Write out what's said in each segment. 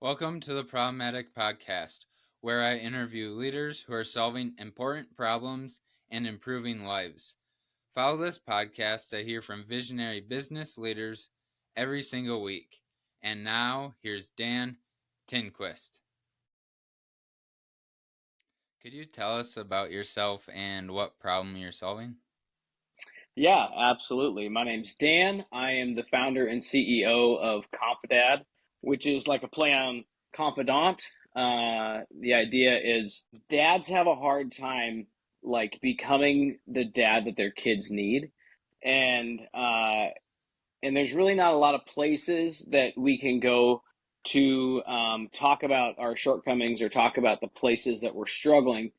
Welcome to the Problematic Podcast, where I interview leaders who are solving important problems and improving lives. Follow this podcast to hear from visionary business leaders every single week. And now, here's Dan Tinquist. Could you tell us about yourself and what problem you're solving? Yeah, absolutely. My name's Dan. I am the founder and CEO of Confidad, which is like a play on confidant. The idea is dads have a hard time like becoming the dad that their kids need, and there's really not a lot of places that we can go to talk about our shortcomings or talk about the places that we're struggling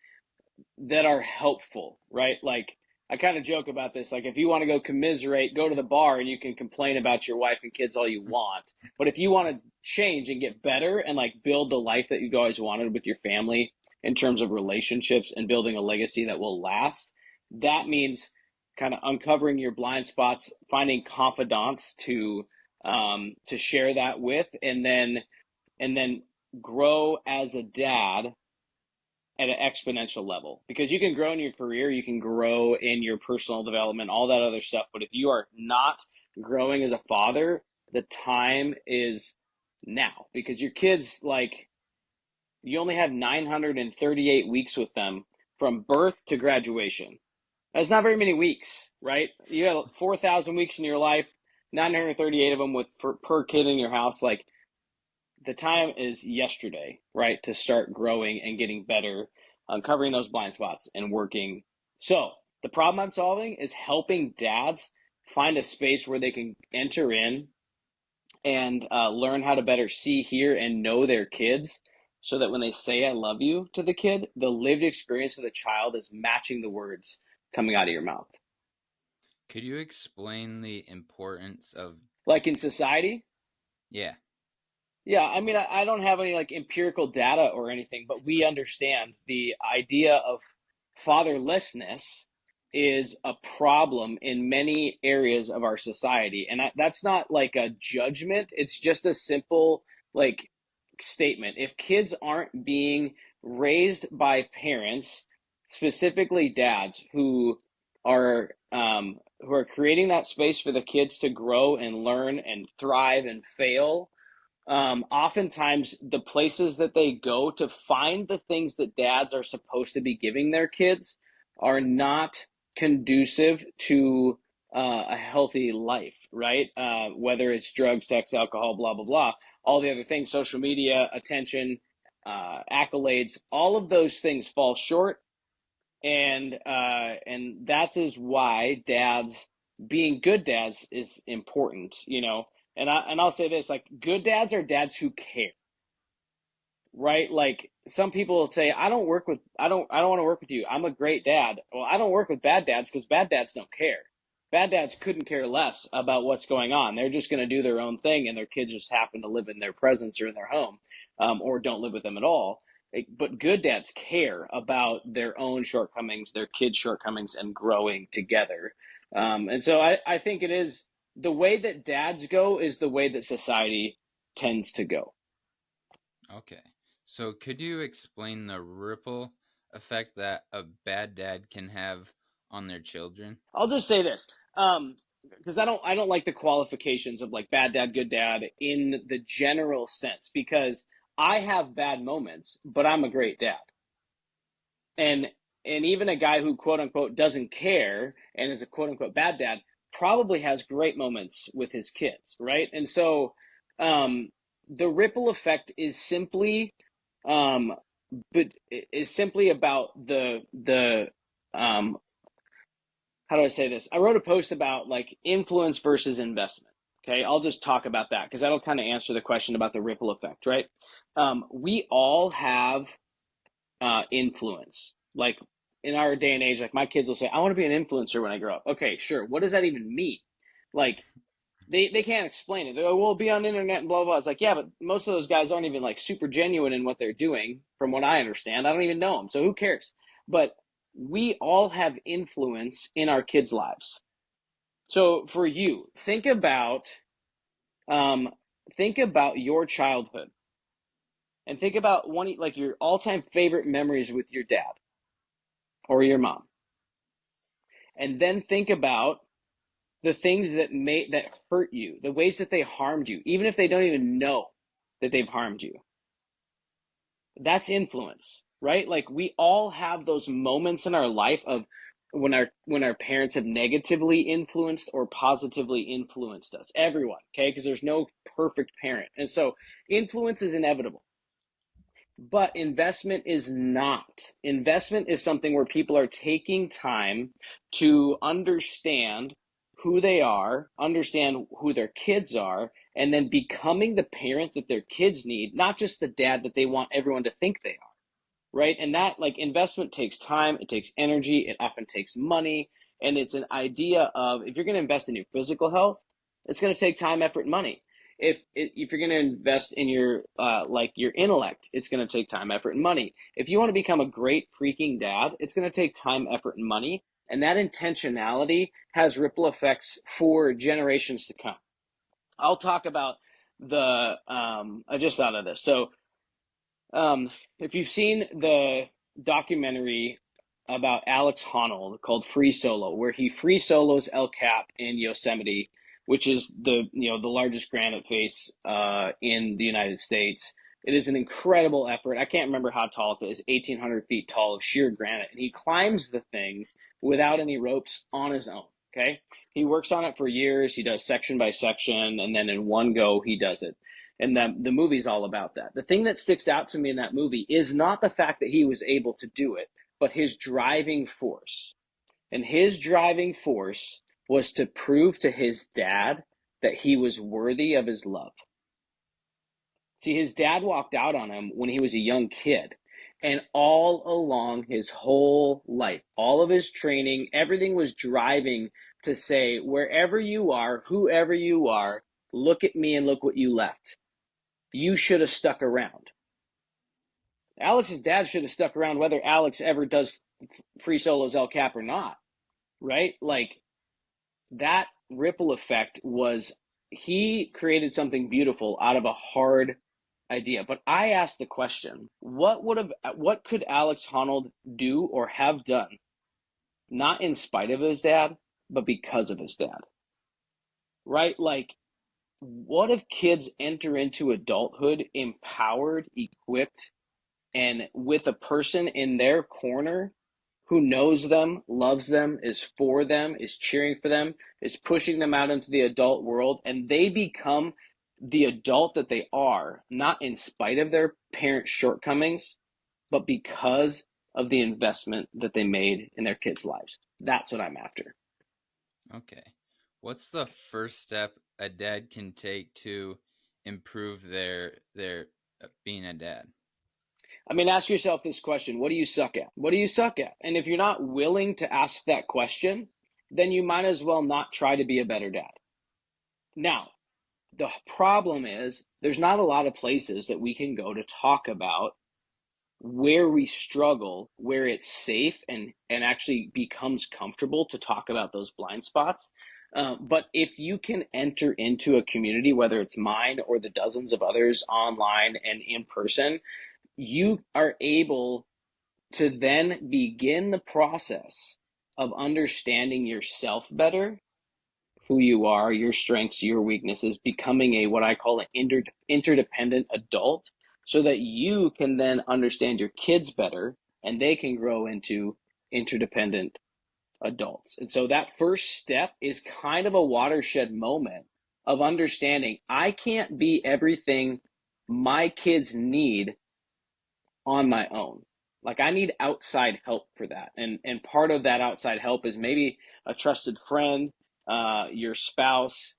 that are helpful, right? Like I kind of joke about this. Like if you want to go commiserate, go to the bar and you can complain about your wife and kids all you want. But if you want to change and get better and like build the life that you've always wanted with your family in terms of relationships and building a legacy that will last, that means kind of uncovering your blind spots, finding confidants to share that with, and then grow as a dad at an exponential level, because you can grow in your career, you can grow in your personal development, all that other stuff. But if you are not growing as a father, the time is now, because your kids, like, you only have 938 weeks with them from birth to graduation. That's not very many weeks, right? You have 4,000 weeks in your life, 938 of them with per kid in your house. Like, the time is yesterday, right, to start growing and getting better, uncovering those blind spots and working. So the problem I'm solving is helping dads find a space where they can enter in and learn how to better see, hear, and know their kids, so that when they say "I love you" to the kid, the lived experience of the child is matching the words coming out of your mouth. Could you explain the importance of, Like in society, yeah, yeah, I mean, I don't have any like empirical data or anything, but we understand the idea of fatherlessness is a problem in many areas of our society. And that's not like a judgment, it's just a simple like statement. If kids aren't being raised by parents, specifically dads who are creating that space for the kids to grow and learn and thrive and fail, oftentimes the places that they go to find the things that dads are supposed to be giving their kids are not conducive to a healthy life, right? Whether it's drugs, sex, alcohol, blah, blah, blah, all the other things, social media, attention, accolades, all of those things fall short. And that is why dads being good dads is important, you know. And I'll say this, like, good dads are dads who care, right? Like, some people will say, I don't want to work with you, I'm a great dad. Well, I don't work with bad dads because bad dads don't care. Bad dads couldn't care less about what's going on. They're just going to do their own thing, and their kids just happen to live in their presence or in their home, or don't live with them at all. But good dads care about their own shortcomings, their kids' shortcomings, and growing together. And so I think it is the way that dads go is the way that society tends to go. okay. So could you explain the ripple effect that a bad dad can have on their children? I'll just say this, because I don't like the qualifications of like bad dad, good dad in the general sense, because I have bad moments, but I'm a great dad. And even a guy who quote unquote doesn't care and is a quote unquote bad dad probably has great moments with his kids, right? And so um, the ripple effect is simply, um, but is simply about the um, how do I say this? I wrote a post about like influence versus investment. Okay, I'll just talk about that because that'll kind of answer the question about the ripple effect, right? We all have influence. Like in our day and age, like my kids will say, I want to be an influencer when I grow up. Okay, sure. What does that even mean? Like they can't explain it. They go, well, be on the internet and blah, blah, blah. It's like, yeah, but most of those guys aren't even like super genuine in what they're doing, from what I understand. I don't even know them. So who cares? But we all have influence in our kids' lives. So for you, um, think about your childhood. and think about one like your all-time favorite memories with your dad or your mom. And then think about the things that hurt you, the ways that they harmed you, even if they don't even know that they've harmed you. That's influence, right? Like we all have those moments in our life of when our parents have negatively influenced or positively influenced us. Everyone, okay? Because there's no perfect parent. And so influence is inevitable. But investment is not. Investment is something where people are taking time to understand who they are, understand who their kids are, and then becoming the parent that their kids need, not just the dad that they want everyone to think they are, right? And that, like, investment takes time, it takes energy, it often takes money, and it's an idea of if you're going to invest in your physical health, it's going to take time, effort, and money. If you're going to invest in your like your intellect, it's going to take time, effort, and money. If you want to become a great freaking dad, it's going to take time, effort, and money. And that intentionality has ripple effects for generations to come. I'll talk about the I just thought of this. So um, if you've seen the documentary about Alex Honnold called Free Solo, where he free solos El Cap in Yosemite, which is the largest granite face in the United States. It is an incredible effort. I can't remember how tall it is, 1,800 feet tall of sheer granite, and he climbs the thing without any ropes on his own. Okay, he works on it for years. He does section by section, and then in one go he does it. And the movie's all about that. The thing that sticks out to me in that movie is not the fact that he was able to do it, but his driving force. And his driving force was to prove to his dad that he was worthy of his love. See, his dad walked out on him when he was a young kid. And all along his whole life, all of his training, everything was driving to say, wherever you are, whoever you are, look at me and look what you left. You should have stuck around. Alex's dad should have stuck around whether Alex ever does free solos El Cap or not, right? Like that ripple effect was he created something beautiful out of a hard idea. But I asked the question, what could Alex Honnold do or have done, not in spite of his dad, but because of his dad? Right? Like, what if kids enter into adulthood empowered, equipped, and with a person in their corner who knows them, loves them, is for them, is cheering for them, is pushing them out into the adult world, and they become the adult that they are, not in spite of their parents' shortcomings, but because of the investment that they made in their kids' lives. That's what I'm after. Okay. What's the first step a dad can take to improve their being a dad? I mean, ask yourself this question: what do you suck at? What do you suck at? And if you're not willing to ask that question, then you might as well not try to be a better dad. Now, the problem is there's not a lot of places that we can go to talk about where we struggle, where it's safe and actually becomes comfortable to talk about those blind spots. But if you can enter into a community, whether it's mine or the dozens of others online and in person, you are able to then begin the process of understanding yourself better, who you are, your strengths, your weaknesses, becoming a what I call an interdependent adult so that you can then understand your kids better and they can grow into interdependent adults. And so that first step is kind of a watershed moment of understanding I can't be everything my kids need on my own. Like I need outside help for that. And part of that outside help is maybe a trusted friend, your spouse,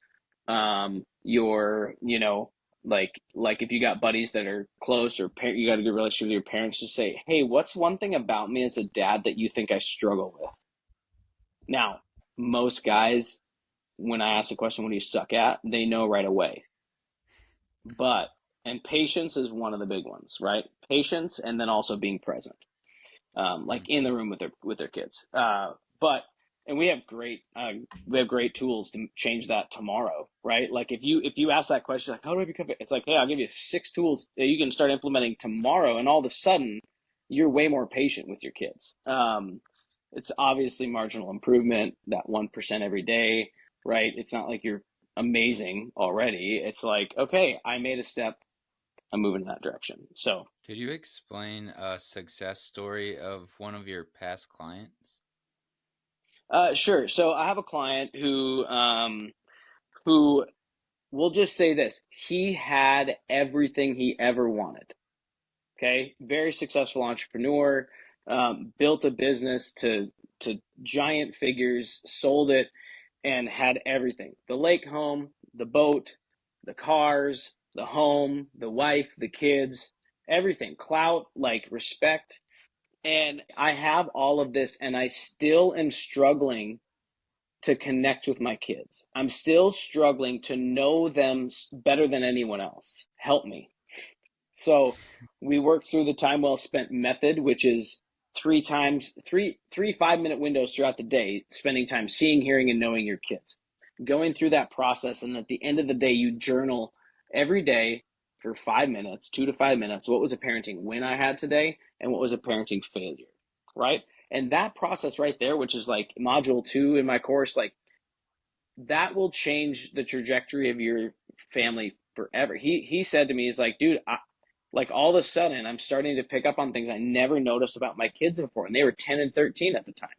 like if you got buddies that are close or you got a good relationship with your parents, to say, hey, what's one thing about me as a dad that you think I struggle with? Now, most guys, when I ask a question, what do you suck at? They know right away. But and patience is one of the big ones, right? Patience and then also being present, like in the room with their kids. But and we have great tools to change that tomorrow, right? Like if you ask that question, like how do I become? It's like, hey, I'll give you 6 tools that you can start implementing tomorrow, and all of a sudden, you're way more patient with your kids. It's obviously marginal improvement, that 1% every day, right? It's not like you're amazing already. It's like, okay, I made a step, I'm moving in that direction. So, Could you explain a success story of one of your past clients? sure. So I have a client who we'll just say this: he had everything he ever wanted. Okay, very successful entrepreneur, built a business to giant figures, sold it, and had everything: the lake home, the boat, the cars, the home, the wife, the kids, everything, clout, like respect. And I have all of this, and I still am struggling to connect with my kids. I'm still struggling to know them better than anyone else. Help me. So we work through the time well spent method, which is three 5-minute windows throughout the day, spending time seeing, hearing, and knowing your kids. Going through that process, and at the end of the day, you journal every day for 5 minutes, 2 to 5 minutes. What was a parenting win I had today, and what was a parenting failure, right? And that process right there, which is like module 2 in my course, like that will change the trajectory of your family forever. He said to me, he's like, dude, like all of a sudden I'm starting to pick up on things I never noticed about my kids before, and they were 10 and 13 at the time.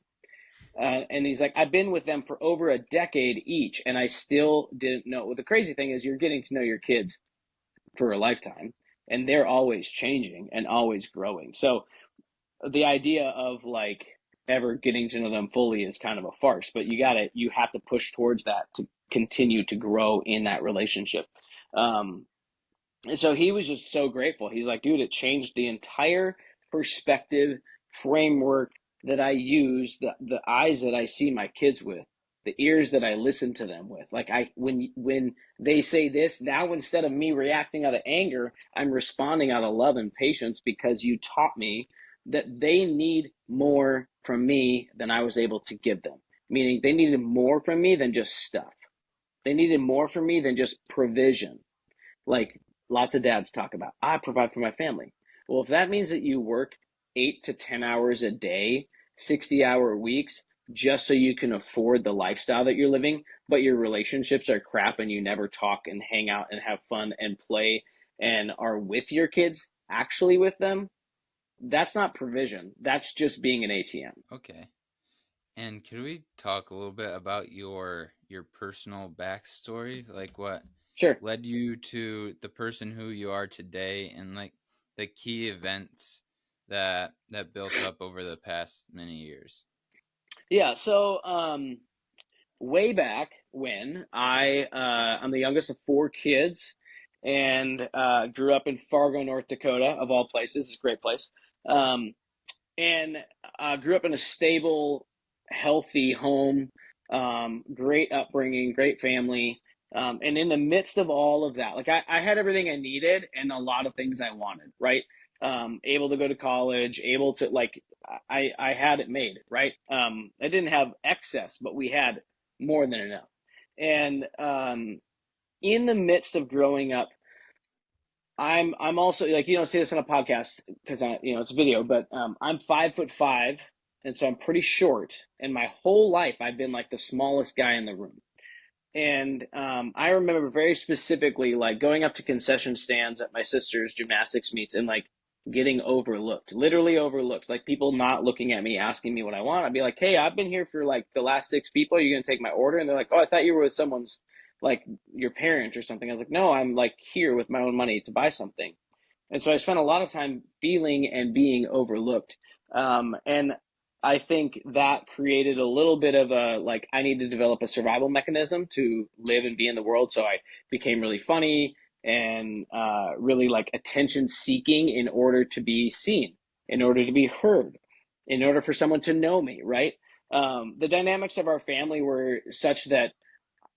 And he's like, I've been with them for over a decade each, and I still didn't know. Well, the crazy thing is, you're getting to know your kids for a lifetime, and they're always changing and always growing. So the idea of like ever getting to know them fully is kind of a farce, but you have to push towards that to continue to grow in that relationship. Um, and so he was just so grateful. He's like, dude, it changed the entire perspective framework that I use, the eyes that I see my kids with, the ears that I listen to them with. Like when they say this, now instead of me reacting out of anger, I'm responding out of love and patience because you taught me that they need more from me than I was able to give them. Meaning they needed more from me than just stuff. They needed more from me than just provision, like lots of dads talk about. I provide for my family. Well, if that means that you work 8 to 10 hours a day, 60-hour weeks, just so you can afford the lifestyle that you're living, but your relationships are crap and you never talk and hang out and have fun and play and are with your kids, actually with them, that's not provision. That's just being an ATM. Okay. And could we talk a little bit about your personal backstory, like what Sure. led you to the person who you are today, and like the key events that built up over the past many years? Yeah. So, way back when I'm the youngest of 4 kids, and grew up in Fargo, North Dakota, of all places. It's a great place. Um, and grew up in a stable, healthy home, great upbringing, great family. And in the midst of all of that, like I had everything I needed and a lot of things I wanted, right? Able to go to college, able to like, I had it made, right? I didn't have excess, but we had more than enough. And in the midst of growing up, I'm also like, you don't see this on a podcast because it's video, but I'm 5'5", and so I'm pretty short. And my whole life I've been like the smallest guy in the room. And I remember very specifically like going up to concession stands at my sister's gymnastics meets and like getting overlooked, literally overlooked, like people not looking at me, asking me what I want. I'd be like, hey, I've been here for like the last 6 people. Are you gonna take my order? And they're like, oh, I thought you were with someone's, like your parent or something. I was like, no, I'm like here with my own money to buy something. And so I spent a lot of time feeling and being overlooked. And I think that created a little bit of a like, I need to develop a survival mechanism to live and be in the world. So I became really funny and really like attention seeking in order to be seen, in order to be heard, in order for someone to know me, right? The dynamics of our family were such that,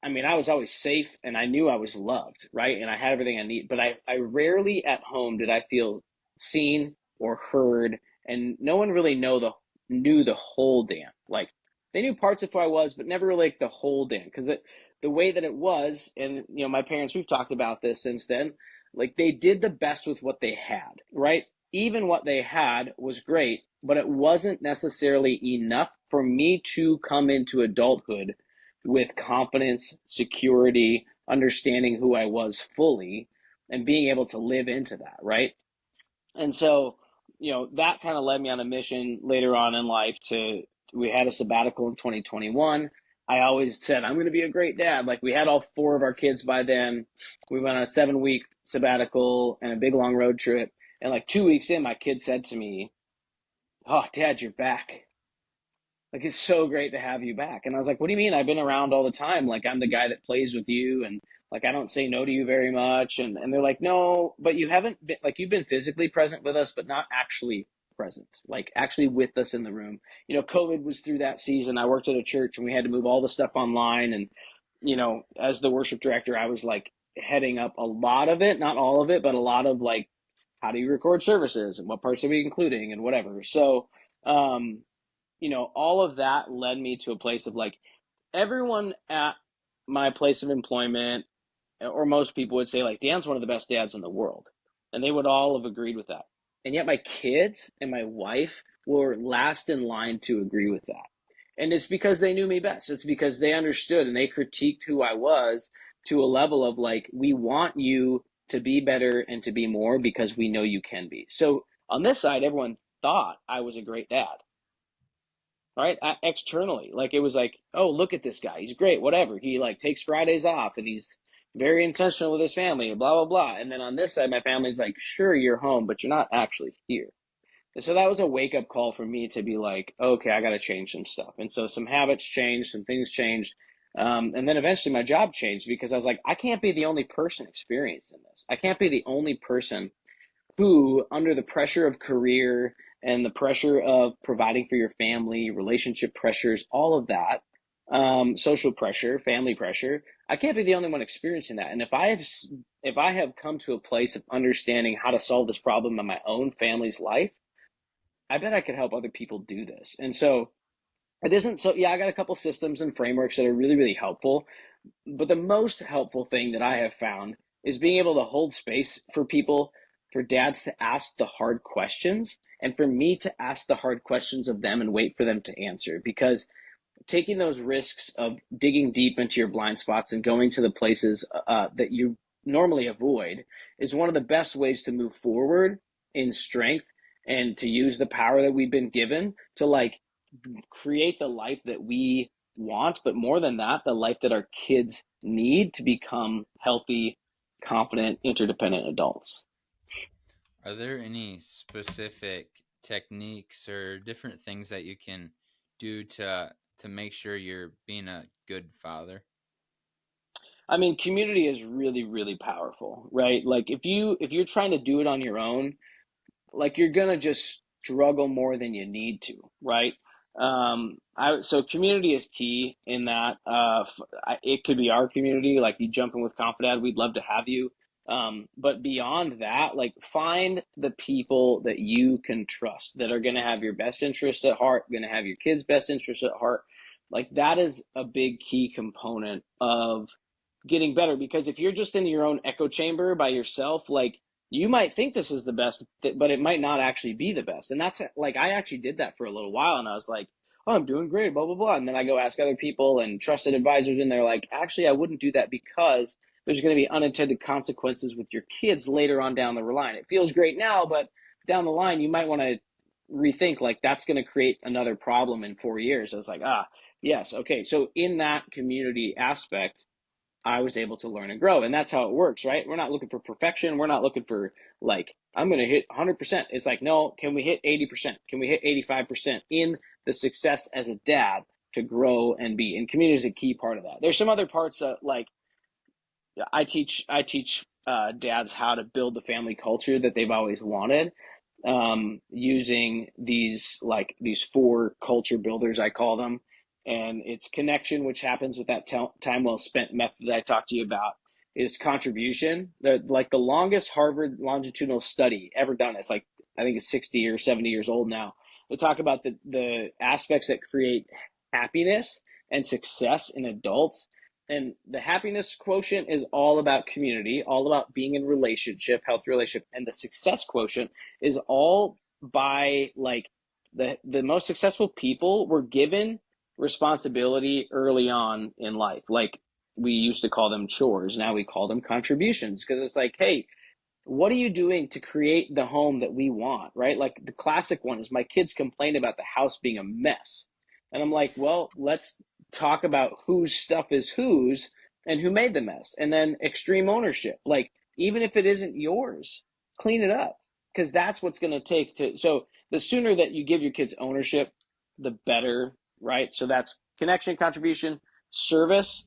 I mean, I was always safe and I knew I was loved, right? And I had everything I need, but I rarely at home did I feel seen or heard, and no one really knew the whole damn. Like they knew parts of who I was, but never really like the whole Dan. Because the way that it was, and my parents, we've talked about this since then. Like they did the best with what they had, right? Even what they had was great, but it wasn't necessarily enough for me to come into adulthood with confidence, security, understanding who I was fully, and being able to live into that, right? And so, that kind of led me on a mission later on in life we had a sabbatical in 2021. I always said, I'm going to be a great dad. Like we had all four of our kids by then. We went on a 7-week sabbatical and a big long road trip. And like 2 weeks in, my kid said to me, "Oh, Dad, you're back. Like it's so great to have you back." And I was like, "What do you mean? I've been around all the time. Like I'm the guy that plays with you, and like I don't say no to you very much." And they're like, "No, but you haven't been like you've been physically present with us, but not actually present, like actually with us in the room." COVID was through that season. I worked at a church and we had to move all the stuff online. And as the worship director, I was like heading up a lot of it, not all of it, but a lot of like how do you record services and what parts are we including and whatever. So um all of that led me to a place of like everyone at my place of employment, or most people would say like Dan's one of the best dads in the world. And they would all have agreed with that. And yet my kids and my wife were last in line to agree with that. And it's because they knew me best. It's because they understood and they critiqued who I was to a level of like, we want you to be better and to be more because we know you can be. So on this side, everyone thought I was a great dad, right? Externally, like it was like, oh, look at this guy, he's great, whatever, he like takes Fridays off and he's very intentional with his family and blah blah blah. And then on this side, my family's like, sure, you're home, but you're not actually here. And so that was a wake up call for me to be like, okay, I got to change some stuff. And so some habits changed, some things changed. And then eventually my job changed because I was like, I can't be the only person experiencing this. I can't be the only person who, under the pressure of career and the pressure of providing for your family, relationship pressures, all of that, social pressure, family pressure, I can't be the only one experiencing that. And if I have come to a place of understanding how to solve this problem in my own family's life, I bet I could help other people do this. And so it isn't so, yeah, I got a couple systems and frameworks that are really, really helpful. But the most helpful thing that I have found is being able to hold space for people, for dads to ask the hard questions, and for me to ask the hard questions of them and wait for them to answer. Because taking those risks of digging deep into your blind spots and going to the places that you normally avoid is one of the best ways to move forward in strength and to use the power that we've been given to like create the life that we want, but more than that, the life that our kids need to become healthy, confident, interdependent adults. Are there any specific techniques or different things that you can do to make sure you're being a good father? I mean, community is really, really powerful, right? Like if you're trying to do it on your own, like you're gonna just struggle more than you need to, right? So community is key in that. It could be our community, like you jump in with Confidad, we'd love to have you. But beyond that, like find the people that you can trust that are going to have your best interests at heart, going to have your kids' best interests at heart. Like that is a big key component of getting better, because if you're just in your own echo chamber by yourself, like you might think this is the best, but it might not actually be the best. And that's like, I actually did that for a little while and I was like, oh, I'm doing great, blah, blah, blah. And then I go ask other people and trusted advisors, and they're like, actually, I wouldn't do that because there's going to be unintended consequences with your kids later on down the line. It feels great now, but down the line, you might want to rethink, like, that's going to create another problem in 4 years. I was like, yes, okay. So in that community aspect, I was able to learn and grow. And that's how it works, right? We're not looking for perfection. We're not looking for like, I'm going to hit 100%. It's like, no, can we hit 80%? Can we hit 85% in the success as a dad to grow and be? And community is a key part of that. There's some other parts like I teach dads how to build the family culture that they've always wanted, using these four culture builders, I call them. And it's connection, which happens with that time well spent method that I talked to you about. Is contribution. Like the longest Harvard longitudinal study ever done. It's like, I think it's 60 or 70 years old now. They talk about the aspects that create happiness and success in adults. And the happiness quotient is all about community, all about being in relationship, healthy relationship. And the success quotient is all by like the most successful people were given responsibility early on in life. Like we used to call them chores. Now we call them contributions because it's like, hey, what are you doing to create the home that we want, right? Like the classic one is my kids complain about the house being a mess. And I'm like, well, let's talk about whose stuff is whose and who made the mess. And then extreme ownership. Like, even if it isn't yours, clean it up because that's what's going to take to. So the sooner that you give your kids ownership, the better, right? So that's connection, contribution, service.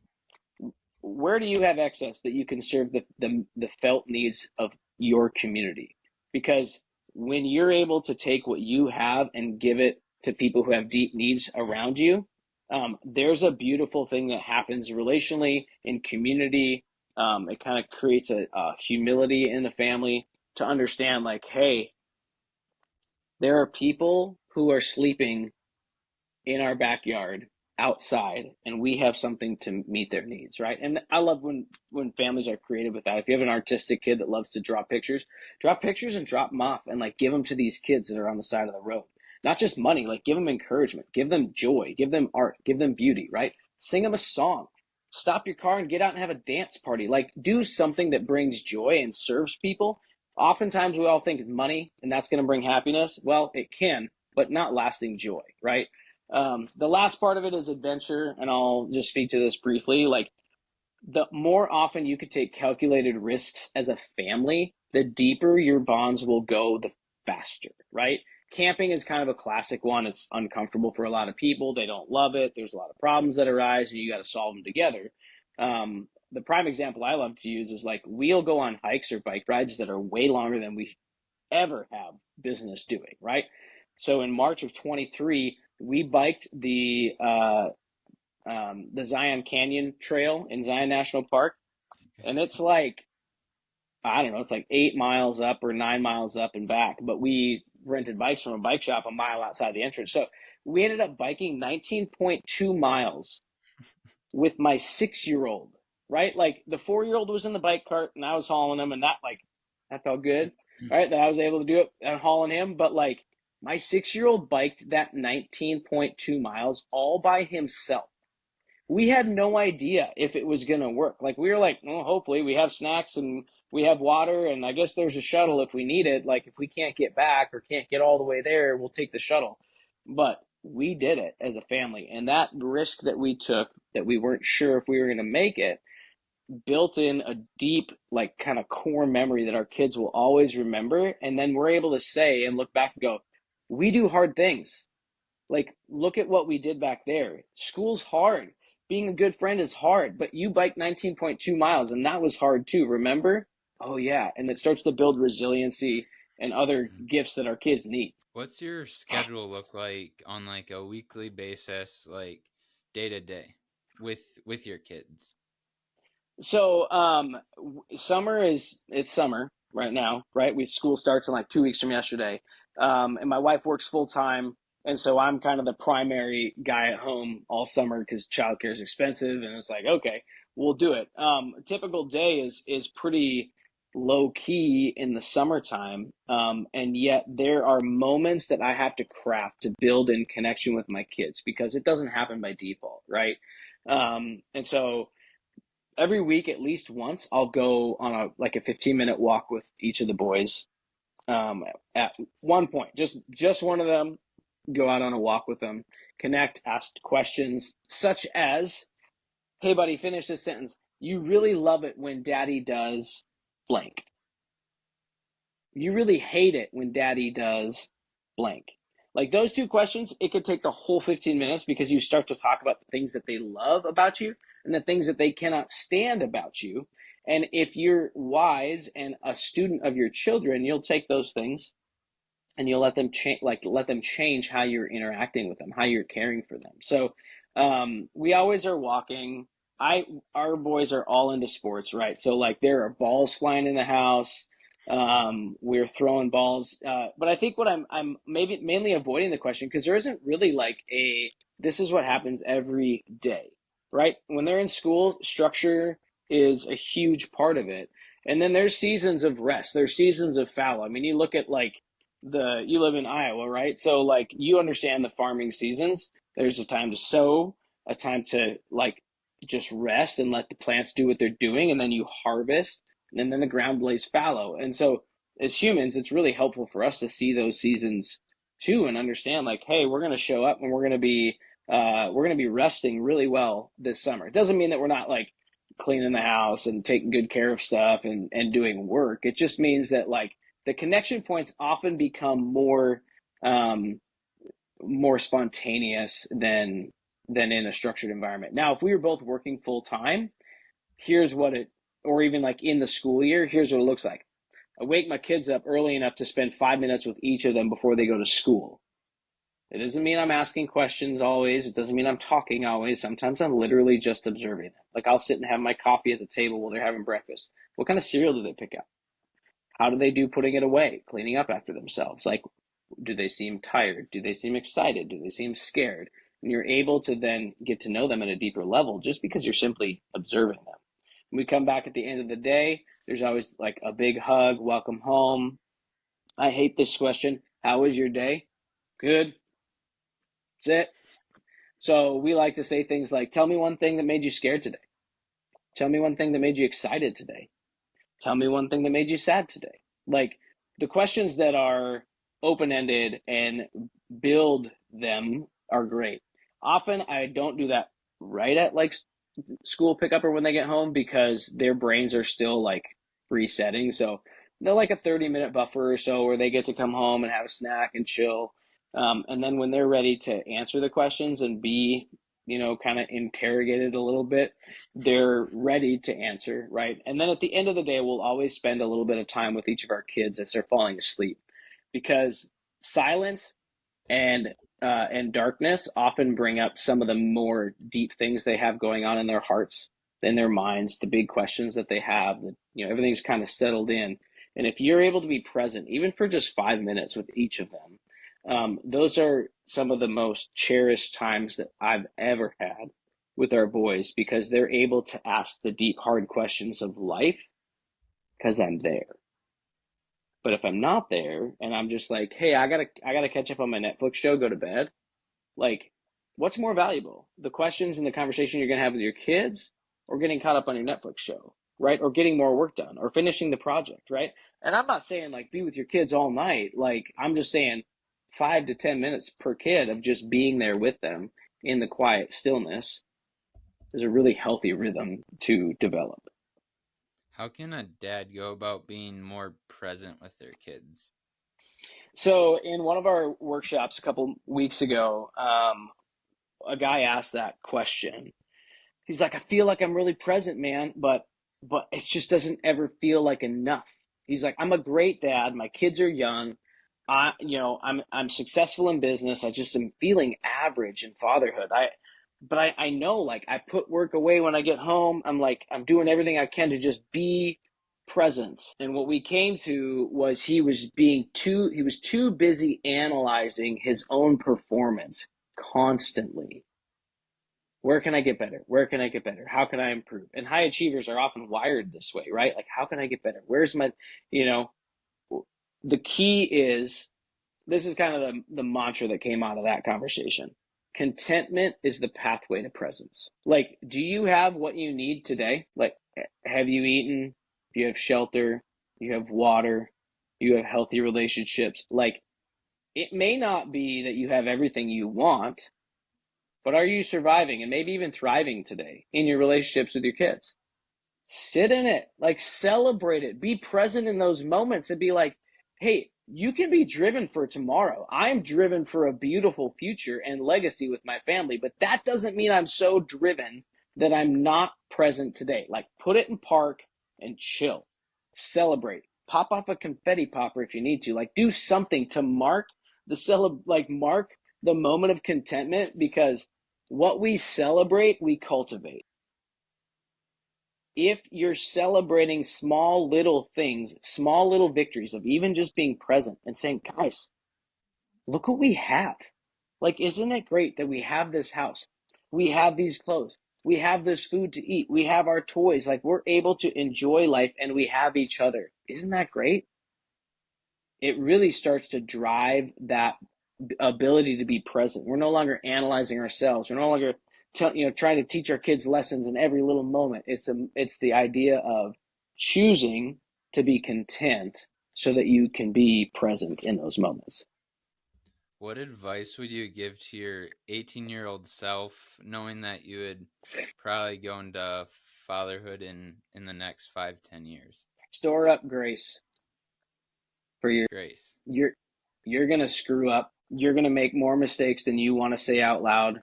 Where do you have excess that you can serve the felt needs of your community? Because when you're able to take what you have and give it to people who have deep needs around you, there's a beautiful thing that happens relationally in community. It kind of creates a humility in the family to understand, like, hey, there are people who are sleeping in our backyard outside and we have something to meet their needs, right? And I love when families are creative with that. If you have an artistic kid that loves to draw pictures and drop them off and like give them to these kids that are on the side of the road. Not just money, like give them encouragement, give them joy, give them art, give them beauty, right? Sing them a song. Stop your car and get out and have a dance party. Like do something that brings joy and serves people. Oftentimes we all think money and that's going to bring happiness. Well, it can, but not lasting joy, right? The last part of it is adventure, and I'll just speak to this briefly. Like, the more often you could take calculated risks as a family, the deeper your bonds will go, the faster, right? Camping is kind of a classic one. It's uncomfortable for a lot of people. They don't love it. There's a lot of problems that arise, and you got to solve them together. The prime example I love to use is like we'll go on hikes or bike rides that are way longer than we ever have business doing, right? So in March of 23, we biked the Zion Canyon Trail in Zion National Park, and it's like I don't know, it's like 8 miles up or 9 miles up and back. But we rented bikes from a bike shop a mile outside the entrance, so we ended up biking 19.2 miles with my 6 year old, right? Like the 4 year old was in the bike cart and I was hauling him, and that felt good, right? That I was able to do it and hauling him. But like my 6 year old biked that 19.2 miles all by himself. We had no idea if it was going to work. Like we were like, well, hopefully we have snacks and we have water, and I guess there's a shuttle if we need it. Like if we can't get back or can't get all the way there, we'll take the shuttle. But we did it as a family, and that risk that we took, that we weren't sure if we were going to make it, built in a deep, like kind of core memory that our kids will always remember. And then we're able to say and look back and go, we do hard things. Like, look at what we did back there. School's hard. Being a good friend is hard, but you biked 19.2 miles and that was hard too, remember? Oh, yeah. And it starts to build resiliency and other gifts that our kids need. What's your schedule look like on like a weekly basis, like day to day with your kids? So, summer it's summer right now, right? School starts in like 2 weeks from yesterday. And my wife works full time. And so I'm kind of the primary guy at home all summer because childcare is expensive. And it's like, okay, we'll do it. A typical day is pretty low key in the summertime. And yet there are moments that I have to craft to build in connection with my kids because it doesn't happen by default, right? And so every week at least once I'll go on a 15-minute walk with each of the boys. At one point, just one of them, go out on a walk with them, connect, ask questions such as, "Hey, buddy, finish this sentence. You really love it when Daddy does blank. You really hate it when Daddy does blank." Like those two questions, it could take the whole 15 minutes because you start to talk about the things that they love about you and the things that they cannot stand about you. And if you're wise and a student of your children, you'll take those things and you'll let them change, like let them change how you're interacting with them, how you're caring for them. So we always are walking. Our boys are all into sports, right? So like there are balls flying in the house. We're throwing balls, but I think what I'm maybe mainly avoiding the question because there isn't really like this is what happens every day, right? When they're in school, structure is a huge part of it. And then there's seasons of rest. There's seasons of fallow. I mean, you look at like you live in Iowa, right? So like you understand the farming seasons. There's a time to sow, a time to like just rest and let the plants do what they're doing, and then you harvest, and then the ground lays fallow. And so as humans, it's really helpful for us to see those seasons too and understand like, hey, we're going to show up and we're going to be resting really well this summer. It doesn't mean that we're not like cleaning the house and taking good care of stuff and doing work. It just means that like the connection points often become um, more spontaneous than in a structured environment. Now, if we were both working full time, here's what it, or even like in the school year, here's what it looks like. I wake my kids up early enough to spend 5 minutes with each of them before they go to school. It doesn't mean I'm asking questions always. It doesn't mean I'm talking always. Sometimes I'm literally just observing them. Like I'll sit and have my coffee at the table while they're having breakfast. What kind of cereal do they pick out? How do they do putting it away, cleaning up after themselves? Like, do they seem tired? Do they seem excited? Do they seem scared? And you're able to then get to know them at a deeper level just because you're simply observing them. When we come back at the end of the day, there's always like a big hug, welcome home. I hate this question. How was your day? Good. That's it. So we like to say things like, tell me one thing that made you scared today. Tell me one thing that made you excited today. Tell me one thing that made you sad today. Like the questions that are open ended and build them are great. Often I don't do that right at like school pickup or when they get home because their brains are still like resetting. So they're like a 30-minute buffer or so where they get to come home and have a snack and chill. And then when they're ready to answer the questions and be, kind of interrogated a little bit, they're ready to answer, right? And then at the end of the day, we'll always spend a little bit of time with each of our kids as they're falling asleep because silence and and darkness often bring up some of the more deep things they have going on in their hearts, in their minds, the big questions that they have. Everything's kind of settled in, and if you're able to be present, even for just 5 minutes with each of them, those are some of the most cherished times that I've ever had with our boys because they're able to ask the deep, hard questions of life because I'm there. But if I'm not there and I'm just like, hey, I gotta catch up on my Netflix show, go to bed, like, what's more valuable? The questions and the conversation you're gonna have with your kids, or getting caught up on your Netflix show, right? Or getting more work done, or finishing the project, right? And I'm not saying like be with your kids all night. Like I'm just saying 5 to 10 minutes per kid of just being there with them in the quiet stillness is a really healthy rhythm to develop. How can a dad go about being more present with their kids? So in one of our workshops a couple weeks ago, a guy asked that question. He's like, I feel like I'm really present, man, but it just doesn't ever feel like enough. He's like, I'm a great dad. My kids are young. I'm successful in business. I just am feeling average in fatherhood. But I know like I put work away when I get home. I'm doing everything I can to just be present. And what we came to was he was too busy analyzing his own performance constantly. Where can I get better? Where can I get better? How can I improve? And high achievers are often wired this way, right? Like, how can I get better? You know, the key is this is kind of the mantra that came out of that conversation. Contentment is the pathway to presence. Like, do you have what you need today? Like, have you eaten? Do you have shelter? You have water? You have healthy relationships? Like, it may not be that you have everything you want, but are you surviving and maybe even thriving today in your relationships with your kids? Sit in it, like celebrate it, be present in those moments and be like, hey, you can be driven for tomorrow. I'm driven for a beautiful future and legacy with my family, but that doesn't mean I'm so driven that I'm not present today. Like put it in park and chill, celebrate, pop off a confetti popper if you need to, like do something to mark mark the moment of contentment because what we celebrate, we cultivate. If you're celebrating small little things, small little victories of even just being present and saying, guys, look what we have. Like, isn't it great that we have this house? We have these clothes. We have this food to eat. We have our toys. Like, we're able to enjoy life and we have each other. Isn't that great? It really starts to drive that ability to be present. We're no longer analyzing ourselves. We're no longer trying to teach our kids lessons in every little moment. It's the idea of choosing to be content so that you can be present in those moments. What advice would you give to your 18-year-old self, knowing that you would probably go into fatherhood in the next 5-10 years? Store up grace for Grace. you're you're going to screw up. You're going to make more mistakes than you want to say out loud.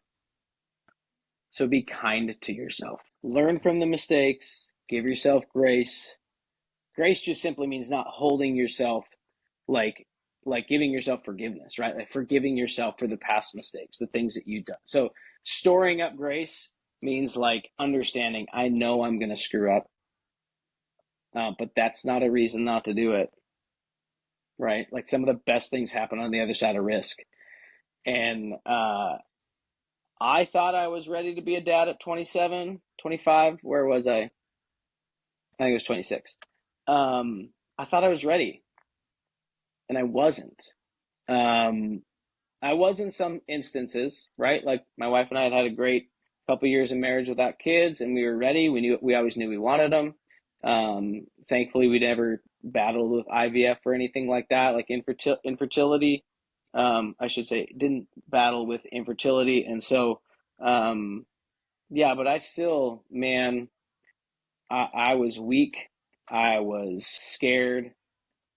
So be kind to yourself. Learn from the mistakes, give yourself grace. Grace just simply means not holding yourself like giving yourself forgiveness, right? Like forgiving yourself for the past mistakes, the things that you've done. So storing up grace means like understanding, I know I'm going to screw up, but that's not a reason not to do it, right? Like some of the best things happen on the other side of risk. And I thought I was ready to be a dad at 27, 25. Where was I? I think it was 26. I thought I was ready, and I wasn't. Um, I was in some instances, right? Like my wife and I had a great couple years of marriage without kids, and we were ready. We always knew we wanted them. Thankfully, we never battled with IVF or anything like that, like infertility. I should say, didn't battle with infertility, and so yeah. But I still, man, I was weak. I was scared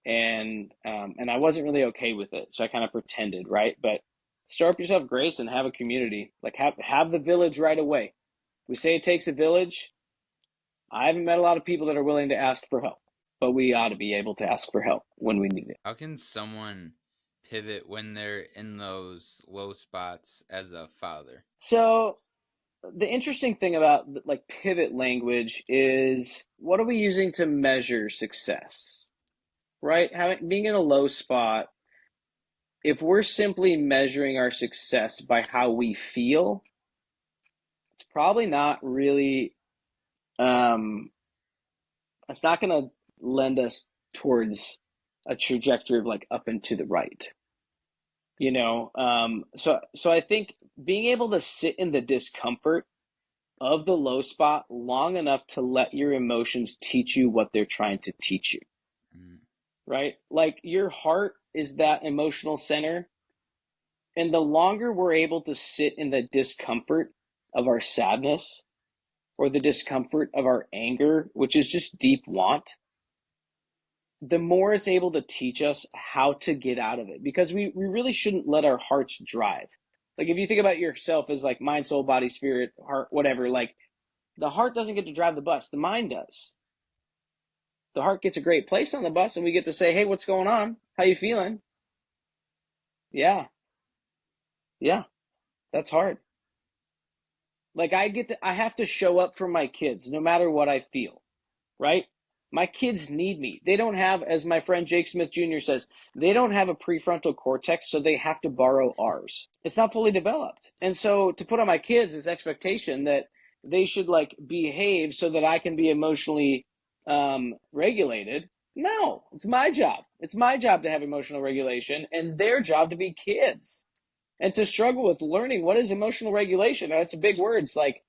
and I wasn't really okay with it. So I kind of pretended, right? But store up yourself grace and have a community. Like have the village right away. We say it takes a village. I haven't met a lot of people that are willing to ask for help, but we ought to be able to ask for help when we need it. How can someone pivot when they're in those low spots as a father? So the interesting thing about like pivot language is what are we using to measure success, right? Being in a low spot, if we're simply measuring our success by how we feel, it's probably not really um it's not going to lend us towards a trajectory of like up and to the right, so I think being able to sit in the discomfort of the low spot long enough to let your emotions teach you what they're trying to teach you, Mm. right? Like your heart is that emotional center, and the longer we're able to sit in the discomfort of our sadness or the discomfort of our anger, which is just deep want, the more it's able to teach us how to get out of it, because we really shouldn't let our hearts drive. Like if you think about yourself as like mind, soul, body, spirit, heart, whatever, like the heart doesn't get to drive the bus, the mind does. The heart gets a great place on the bus and we get to say, hey, what's going on, how you feeling? Yeah, yeah, that's hard. Like I have to show up for my kids no matter what I feel, right? My kids need me. They don't have, as my friend Jake Smith Jr. says, they don't have a prefrontal cortex, so they have to borrow ours. It's not fully developed. And so to put on my kids this expectation that they should like behave so that I can be emotionally regulated. No, it's my job. It's my job to have emotional regulation and their job to be kids and to struggle with learning what is emotional regulation. Now, it's a big word. It's like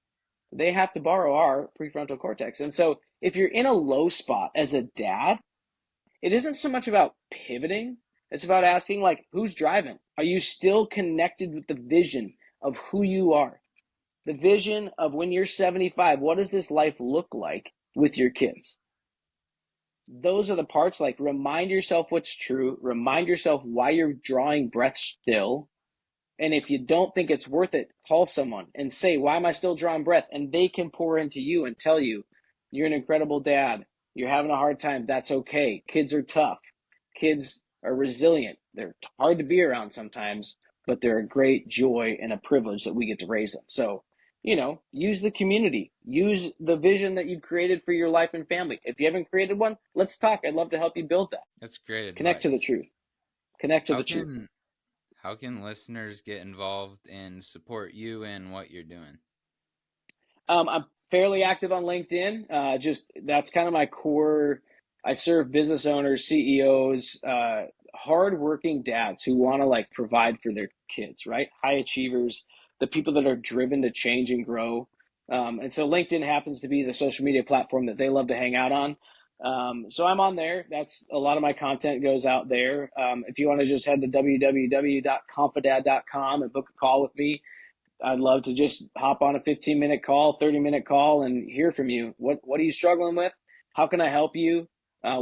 they have to borrow our prefrontal cortex. And so if you're in a low spot as a dad, it isn't so much about pivoting. It's about asking, like, who's driving? Are you still connected with the vision of who you are? The vision of when you're 75, what does this life look like with your kids? Those are the parts, like, remind yourself what's true. Remind yourself why you're drawing breath still. And if you don't think it's worth it, call someone and say, why am I still drawing breath? And they can pour into you and tell you, you're an incredible dad. You're having a hard time. That's okay. Kids are tough. Kids are resilient. They're hard to be around sometimes, but they're a great joy and a privilege that we get to raise them. So, use the community. Use the vision that you've created for your life and family. If you haven't created one, let's talk. I'd love to help you build that. That's great Connect to the advice. truth. Connect to How the truth. can How can listeners get involved and support you and what you're doing? I'm fairly active on LinkedIn. Just that's kind of my core. I serve business owners, CEOs, hardworking dads who want to like provide for their kids, right? High achievers, the people that are driven to change and grow. And so LinkedIn happens to be the social media platform that they love to hang out on. So I'm on there. That's a lot of my content goes out there. If you want to just head to www.confidad.com and book a call with me, I'd love to just hop on a 15-minute call, 30-minute call and hear from you. What are you struggling with? How can I help you?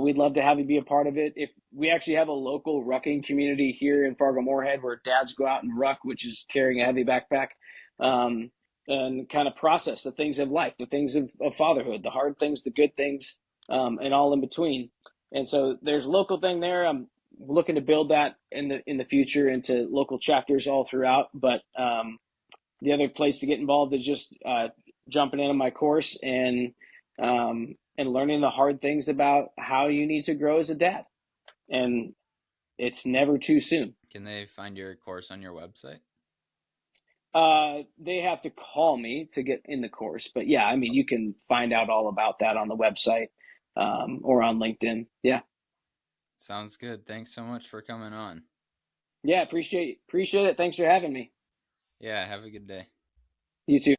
We'd love to have you be a part of it. If we actually have a local rucking community here in Fargo Moorhead where dads go out and ruck, which is carrying a heavy backpack, um, and kind of process the things of life, the things of fatherhood, the hard things, the good things, and all in between. And so there's a local thing there. I'm looking to build that in the future into local chapters all throughout. But the other place to get involved is just jumping into my course and learning the hard things about how you need to grow as a dad. And it's never too soon. Can they find your course on your website? They have to call me to get in the course, but yeah, I mean, you can find out all about that on the website or on LinkedIn. Yeah, Sounds good. Thanks so much for coming on. yeah, appreciate it. Thanks for having me. Yeah, have a good day. You too.